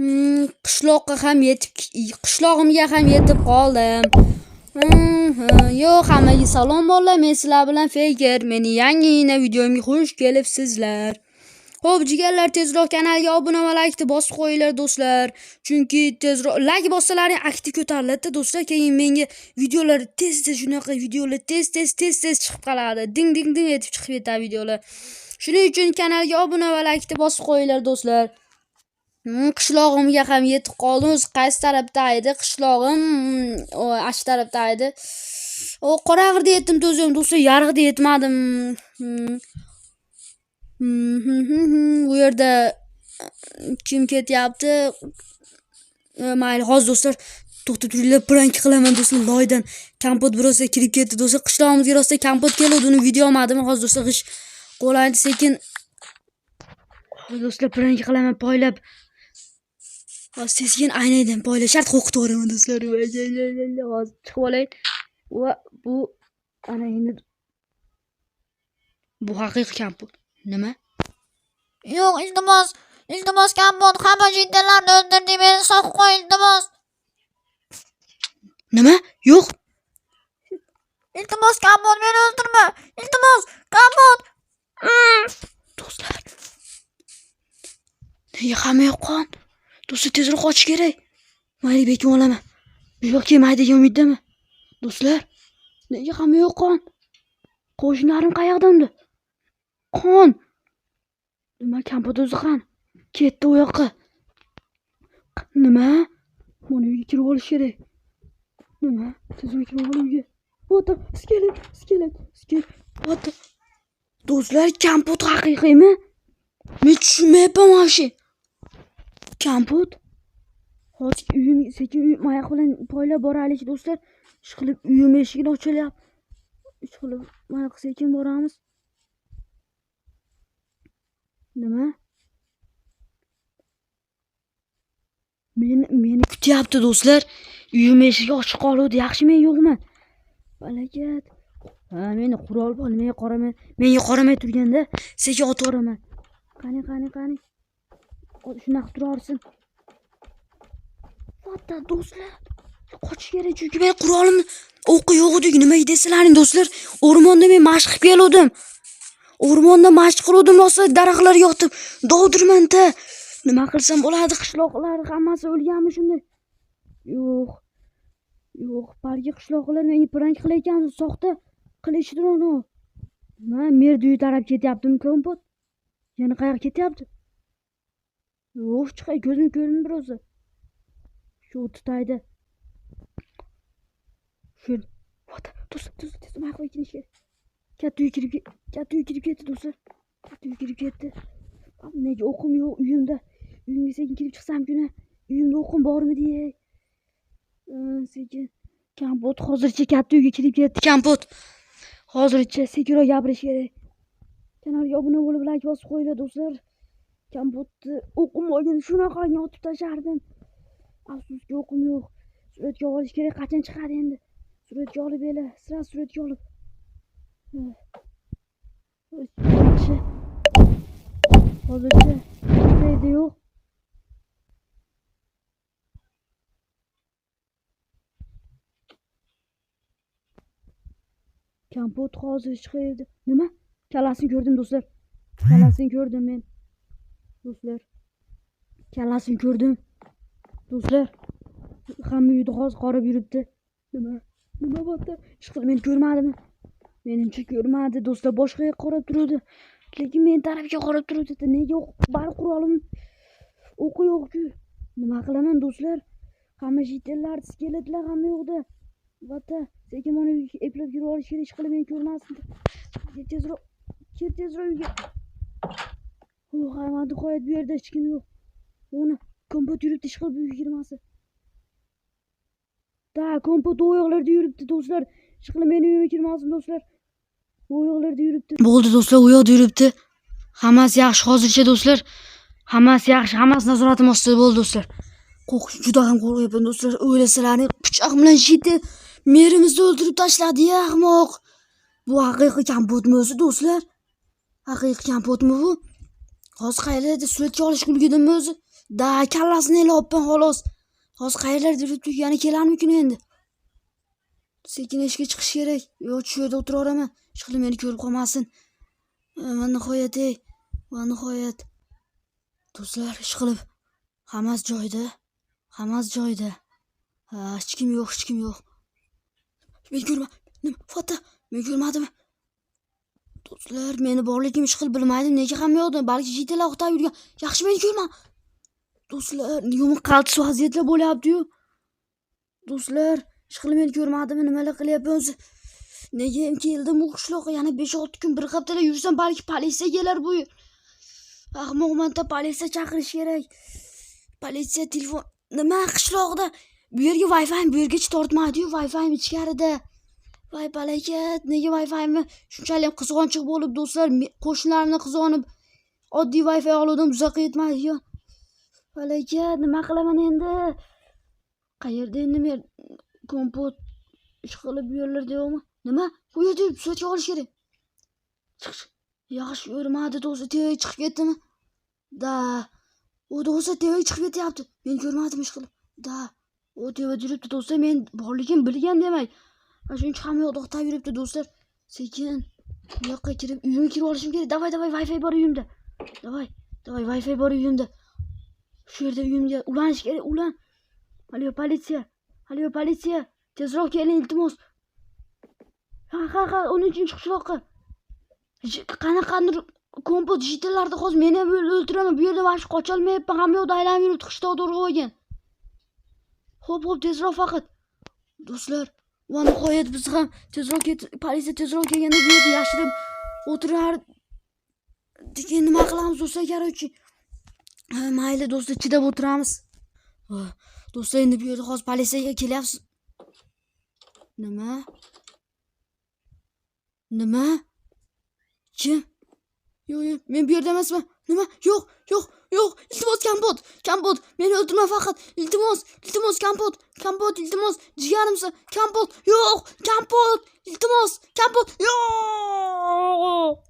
qishlog'imga ham yetib qoldim. Yo'q, hammaga salom bolalar, men sizlar bilan Faker. Meni yangi videomga xush kelibsizlar. Xo'p, jigarlar, tezroq kanalga obuna va laykni bosib qo'yinglar do'stlar. Chunki tezroq layk bossalaring aktiv ko'tariladi do'stlar. Keyin menga videolar tez-tez shunaqa videolar tez chiqib qoladi. Ding etib chiqib ketadi videolar. Shuning uchun kanalga obuna va laykni bosib qo'yinglar do'stlar. Qishlog'imga ham yetib qoldim. O'zi qaysi tarafda edi? Qishlog'im ash tarafda edi. Qorag'irda yetdim do'stlar, yarig'da yetmadim. Bu yerda kim ketyapti? Mayli, hozir do'stlar to'xtab turinglar, prank qilaman do'stlar. Loydan kompot birozga kirib ketdi do'stlar. Qishlog'imizga rosta kompot keldi, uni video olmadim. Hozir do'stlar g'ish qo'laydi sekin. Hozir do'stlar prank qilaman, poylab. Hozir sekin aynaydan poylab shart qo'rqitib yuboraman do'stlar. Hozir chiqib olay. Va bu ana endi bu haqiqiy kompot. Nima? Yo'q, iltimos kompot, hamma jinnilarni o'ldirdi, meni sog'ib qo'y, iltimos. Nima? Yo'q. Iltimos kompot, meni o'ldirma. Iltimos kompot. Do'stlar. Nega hamma yo'q qon? Do'stlar, tezroq qochish kerak. Mayli, bekim olaman. Bu yo'q kelmaydi degan umiddaman. Do'stlar, nega hamma yo'q qon? Qo'shnilarim qayoqda? Qon. Nima kompot o'zi qani? Ketdi u yoqqa. Nima? Mana uyga kirib olish kerak. Nima? Tezroq kirib ol uyga. Ota, iskelet. Ota. Do'stlar, kompot haqiqiymi? Men tushunmayapman mana shu. Kompot. Hozir uyim sekin oyoq bilan poylab boraylik do'stlar. Ishqilib uyim eshigini ochilyapti. Ishqilib oyoq sekin boramiz. Nima? Meni kutyapti do'stlar. Uyim eshigi ochiq qoldi. Yaxshimi, yo'qmi? Balakat. Meni qurol bor, menga qaramay turganda sekin otib yuboraman. Qani. Shunaqa turarsin. Ota do'stlar, qochish kerak chunki men qurolim o'qi yo'q edi. Nima deysizlaring do'stlar? O'rmonda men mashq qilib keldim. Bo'lsa daraxtlar yotib dovdirmanda. Nima qilsam bo'ladi? Qishloqlar hammasi o'lganmi shunda? Yo'q. Balki qishloqlar menga prank qilayotgan, soxta qilishdir uni. Nima, merduy taraf ketyaptimi kompot? Yana qayoqqa ketyapti? Yo'q, chiqay, ko'zim ko'rindi biroz. Shu tutaydi. Shul. Ota, do'stlar, nima qo'yishimiz kerak? Katta uy kirib ketdi do'stlar. Nega o'qim yo'q uyimda? Uyimga sekin kirib chiqsam-kuni, uyimda o'qim bormi deyay. Sekin. Kompot hozircha katta uyga kirib ketdi. Kompot. Hozircha sekinroq gapirish kerak. Kanalga obuna bo'lib, like bosib qo'yinglar do'stlar. Kompotni o'qim olgan shunaqa yotib tashardim. Afsuski o'qim yo'q. Suratga olish kerak. Qachon chiqadi endi? Suratga olib ela, sira suratga olib. Hozircha chiqmaydi yo'q. Kompot hozir chiqaydi. Nima? Kallasini ko'rdim do'stlar. Men. Do'stlar. Kallasini ko'rdim. Do'stlar. Hamma uyda hozir qorib yuribdi. Nima bo'ldi? Ishqil meni ko'rmadimi? Menimcha ko'rmadi do'stlar, boshqa yoqqa qarab turadi. Lekin men tarafga qarab turadi. Nega bari qurolim o'qi yo'q-ku? Nima qilaman do'stlar? Hamma jitillar, skeletlar hamma yo'qda. Vata, sekin mana uyga eplab kirib olish kerak, ishqilib meni ko'rmasin. Tezroq uyga. Hamma qo'yadi, bu yerda hech kim yo'q. Uni kompot yuribdi, ishqilib uyga kirmasin. Kompot oyoqlarda yuribdi do'stlar. Ishqilib meni uyimga kirmasin do'stlar. Oyoqlarda yuribdi. Bo'ldi do'stlar, u yoqda yuribdi. Hammasi yaxshi hozircha do'stlar. Hammasi nazoratim ostida bo'ldi do'stlar. Juda ham qo'rqyapman do'stlar. O'ylasalaring pichoq bilan shiti merimizni o'ldirib tashladi, ahmoq. Bu haqiqiy kompotmi o'zi do'stlar? Haqiqiy kompotmi bu? Hozir qayerda suratga olish ulgurdimmi o'zi? Da kallasini elopman xolos. Hozir qayerlarda yuribdi? Yana kelarmikin endi? Sekin ishga chiqish kerak. Yo, shu yerda o'tiraveraman. Ishqilib meni ko'rib qolmasin. Va nihoyat, va nihoyat. Do'stlar, ishqilib hammasi joyida. Hammasi joyida. Ha, hech kim yo'q, hech kim yo'q. Men ko'rma. Nima? Foto. Men ko'rmadimmi? Do'stlar, meni borligim ishqilib bilmaydim. Nega ham yo'qdi? Balki jitalar o'qtab yurgan. Yaxshi meni ko'rma. Do'stlar, yomon qaltis vaziyatlar bo'lyapti-yu. Do'stlar, ishqilib meni ko'rmadimmi? Nimalar qilyapsiz? Nega ham keldim bu qishloqqa? Yana 5-6 kun bir haftalab yursam balki politsiya kelar bu. Ahmoqmanta politsiya chaqirish kerak. Politsiya telefon nima qishloqda? Bu yerga Wi-Fi bu yergacha tortmaydi-yu, Wi-Fi ichkarida. Voy balakat, nega Wi-Fi'mi shunchalik qizg'onchiq bo'lib do'stlar, qo'shnilarimni qizg'onib oddiy Wi-Fi oluvdim, uzoqqa yetmaydi-yu. Balakat, nima qilaman endi? Qayerda endi men kompot ish qilib bu yerlarda yo'qmi? Nima? Bu yerda suratga olish kerak. Chiq. Yaxshi ko'rmadi do'stlar, TV chiqib ketdimi? Da. U do'stlar TV chiqib ketyapti. Men ko'rmadim ish qilib. Da. U TV yuribdi do'stlar, men borligim bilgan demak. Shuncha ham yo'q to'xtab yuribdi do'stlar. Sekin bu yoqqa kirib, uyimga kirib olishim kerak. Davay, Wi-Fi bor uyimda. Davay, Wi-Fi bor uyimda. Shu yerda uyimga ulanish kerak, ulan. Alo, politsiya. Alo, politsiya. Tezroq keling, iltimos. Ha, 13-qishloqqa. Qanaqadir kompot jitalarda hozir meni ham o'ldiraman. Bu yerda vaqt qocha olmayapman. Hamma yoqda aylanib yuribdi, qishloq to'g'ri bo'lgan. Xo'p, tezroq faqat. Do'stlar, va nihoyat biz ham tezroq politsiya tezroq kelganda bu yerda yashirib o'tirar. Keyin nima qilamiz do'stlar, короче. Mayli do'stlar, chidab o'tiramiz. Do'stlar, endi bu yerda hozir politsiyaga kelyapsiz. Nima? Nima? Kim? Yo'q, men bu yerda emasman. Nima? Yo'q. Iltimos, Kampot, meni o'ldirma faqat. Iltimos, Kampot, iltimos, jigarimsan. Kampot, yo'q, Kampot, iltimos, Kampot, yo'q.